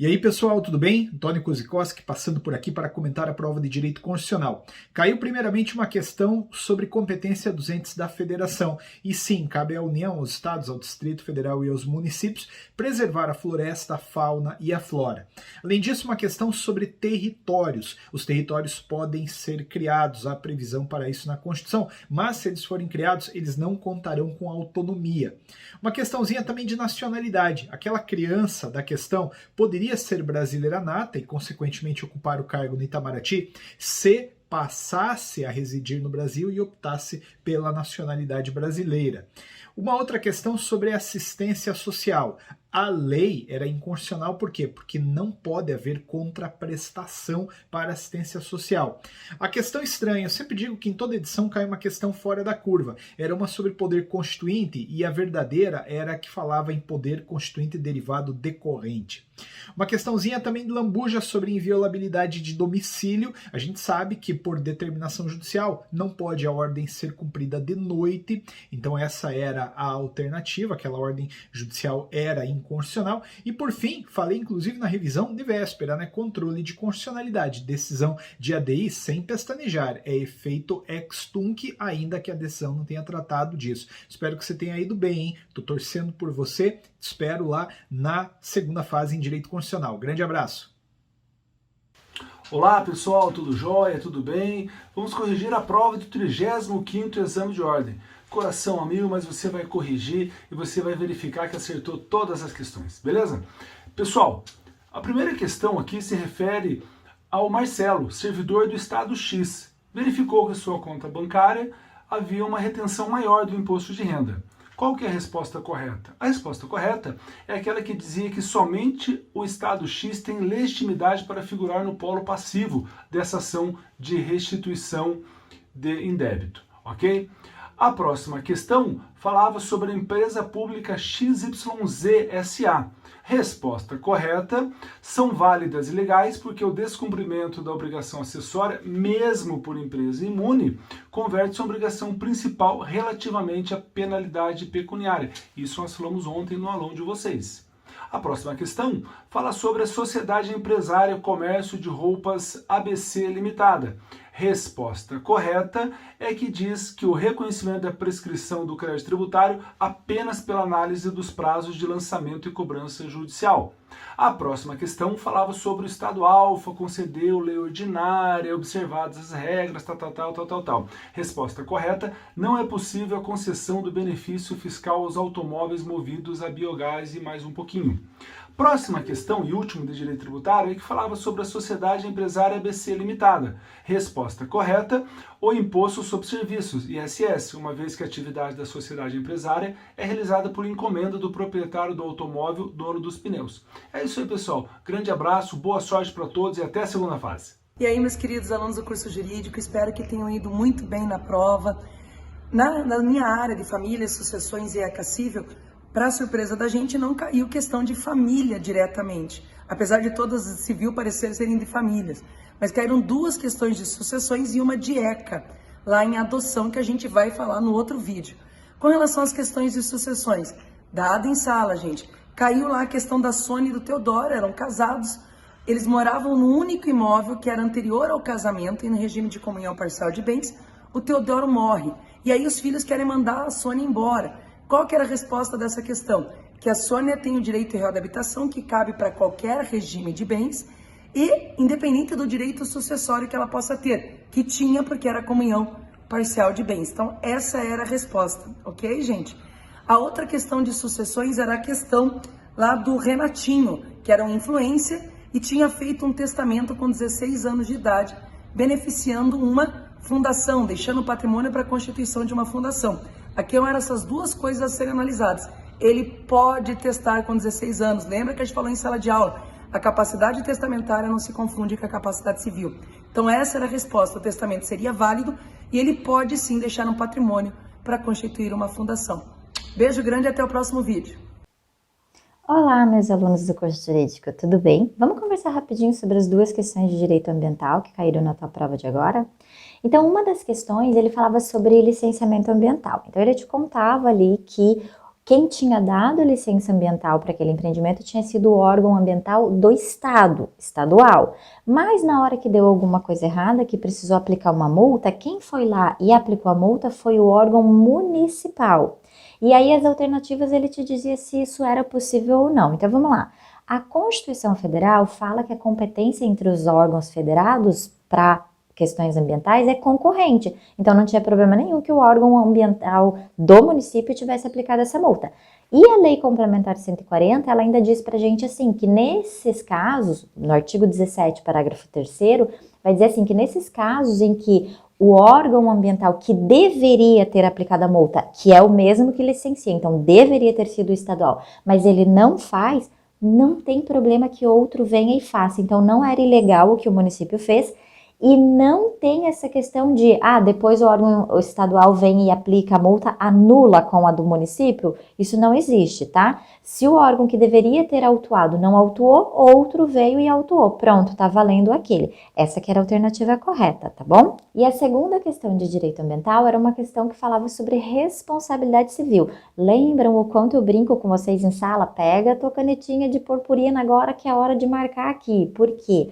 E aí pessoal, tudo bem? Antônio Kozikowski passando por aqui para comentar a prova de Direito Constitucional. Caiu primeiramente uma questão sobre competência dos entes da federação. E sim, cabe à União, aos estados, ao Distrito Federal e aos municípios preservar a floresta, a fauna e a flora. Além disso, uma questão sobre territórios. Os territórios podem ser criados, há previsão para isso na Constituição, mas se eles forem criados, eles não contarão com autonomia. Uma questãozinha também de nacionalidade. Aquela criança da questão poderia ser brasileira nata e, consequentemente, ocupar o cargo no Itamaraty se passasse a residir no Brasil e optasse pela nacionalidade brasileira. Uma outra questão sobre assistência social. A lei era inconstitucional por quê? Porque não pode haver contraprestação para assistência social. A questão estranha, eu sempre digo que em toda edição cai uma questão fora da curva. Era uma sobre poder constituinte e a verdadeira era a que falava em poder constituinte derivado decorrente. Uma questãozinha também de lambuja sobre inviolabilidade de domicílio. A gente sabe que por determinação judicial não pode a ordem ser cumprida de noite, então essa era a alternativa, aquela ordem judicial era inconstitucional. E por fim, falei inclusive na revisão de véspera, né? Controle de constitucionalidade, decisão de ADI sem pestanejar, é efeito ex tunc, ainda que a decisão não tenha tratado disso. Espero que você tenha ido bem, hein? Tô torcendo por você, te espero lá na segunda fase em Direito Constitucional. Grande abraço! Olá pessoal, tudo jóia, tudo bem? Vamos corrigir a prova do 35º exame de ordem. Coração a mil, mas você vai corrigir e você vai verificar que acertou todas as questões, beleza? Pessoal, a primeira questão aqui se refere ao Marcelo, servidor do estado X. Verificou que a sua conta bancária havia uma retenção maior do imposto de renda. Qual que é a resposta correta? A resposta correta é aquela que dizia que somente o estado X tem legitimidade para figurar no polo passivo dessa ação de restituição de indébito, ok? A próxima questão falava sobre a empresa pública XYZ SA. Resposta correta, são válidas e legais porque o descumprimento da obrigação acessória, mesmo por empresa imune, converte-se em obrigação principal relativamente à penalidade pecuniária. Isso nós falamos ontem no aulão de vocês. A próxima questão fala sobre a Sociedade Empresária Comércio de Roupas ABC Limitada. Resposta correta é que diz que o reconhecimento da prescrição do crédito tributário apenas pela análise dos prazos de lançamento e cobrança judicial. A próxima questão falava sobre o Estado Alfa concedeu lei ordinária, observadas as regras, tal. Resposta correta, não é possível a concessão do benefício fiscal aos automóveis movidos a biogás e mais um pouquinho. Próxima questão e última de direito tributário é que falava sobre a Sociedade Empresária ABC Limitada. Resposta correta, o Imposto sobre Serviços, ISS, uma vez que a atividade da sociedade empresária é realizada por encomenda do proprietário do automóvel, dono dos pneus. É isso aí, pessoal. Grande abraço, boa sorte para todos e até a segunda fase. E aí, meus queridos alunos do curso jurídico, espero que tenham ido muito bem na prova. Na minha área de famílias, sucessões e ECA civil, para surpresa da gente, não caiu questão de família diretamente, apesar de todas as civil parecer serem de famílias. Mas caíram duas questões de sucessões e uma de ECA, lá em adoção, que a gente vai falar no outro vídeo. Com relação às questões de sucessões, dada em sala, gente, caiu lá a questão da Sônia e do Teodoro, eram casados, eles moravam no único imóvel que era anterior ao casamento e no regime de comunhão parcial de bens, o Teodoro morre. E aí os filhos querem mandar a Sônia embora. Qual que era a resposta dessa questão? Que a Sônia tem o direito real da habitação, que cabe para qualquer regime de bens, e independente do direito sucessório que ela possa ter, que tinha porque era comunhão parcial de bens. Então, essa era a resposta, ok, gente? A outra questão de sucessões era a questão lá do Renatinho, que era um influencer e tinha feito um testamento com 16 anos de idade, beneficiando uma fundação, deixando o patrimônio para a constituição de uma fundação. Aqui eram essas duas coisas a serem analisadas. Ele pode testar com 16 anos. Lembra que a gente falou em sala de aula? A capacidade testamentária não se confunde com a capacidade civil. Então essa era a resposta. O testamento seria válido e ele pode sim deixar um patrimônio para constituir uma fundação. Beijo grande e até o próximo vídeo. Olá, meus alunos do curso jurídico, tudo bem? Vamos conversar rapidinho sobre as duas questões de direito ambiental que caíram na tua prova de agora? Então, uma das questões, ele falava sobre licenciamento ambiental. Então, ele te contava ali que quem tinha dado licença ambiental para aquele empreendimento tinha sido o órgão ambiental do estado, estadual. Mas na hora que deu alguma coisa errada, que precisou aplicar uma multa, quem foi lá e aplicou a multa foi o órgão municipal. E aí as alternativas ele te dizia se isso era possível ou não. Então vamos lá. A Constituição Federal fala que a competência entre os órgãos federados para questões ambientais é concorrente. Então não tinha problema nenhum que o órgão ambiental do município tivesse aplicado essa multa. E a Lei Complementar 140, ela ainda diz pra gente assim, que nesses casos, no artigo 17, parágrafo 3º, vai dizer assim, que nesses casos em que o órgão ambiental que deveria ter aplicado a multa, que é o mesmo que licencia, então deveria ter sido o estadual, mas ele não faz, não tem problema que outro venha e faça. Então não era ilegal o que o município fez, e não tem essa questão de, depois o órgão estadual vem e aplica a multa, anula com a do município. Isso não existe, tá? Se o órgão que deveria ter autuado não autuou, outro veio e autuou. Pronto, tá valendo aquele. Essa que era a alternativa correta, tá bom? E a segunda questão de direito ambiental era uma questão que falava sobre responsabilidade civil. Lembram o quanto eu brinco com vocês em sala? Pega a tua canetinha de purpurina agora que é a hora de marcar aqui. Por quê?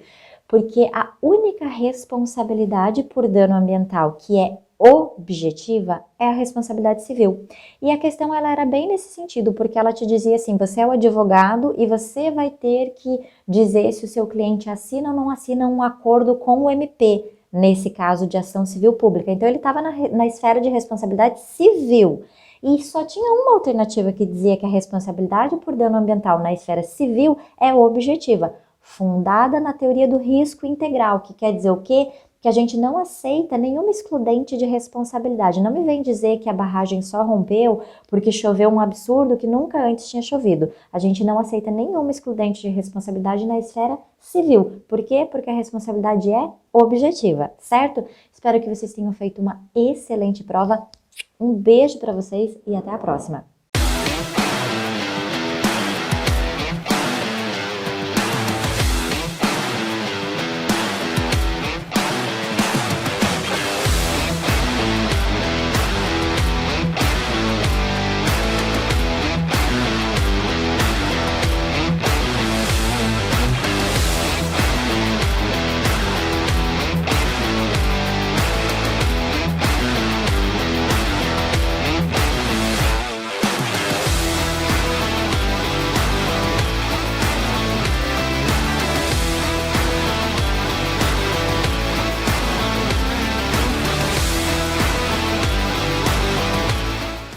Porque a única responsabilidade por dano ambiental que é objetiva é a responsabilidade civil. E a questão ela era bem nesse sentido, porque ela te dizia assim, você é o advogado e você vai ter que dizer se o seu cliente assina ou não assina um acordo com o MP, nesse caso de ação civil pública. Então ele estava na esfera de responsabilidade civil. E só tinha uma alternativa que dizia que a responsabilidade por dano ambiental na esfera civil é objetiva, fundada na teoria do risco integral, que quer dizer o quê? Que a gente não aceita nenhuma excludente de responsabilidade. Não me vem dizer que a barragem só rompeu porque choveu um absurdo que nunca antes tinha chovido. A gente não aceita nenhuma excludente de responsabilidade na esfera civil. Por quê? Porque a responsabilidade é objetiva, certo? Espero que vocês tenham feito uma excelente prova. Um beijo para vocês e até a próxima!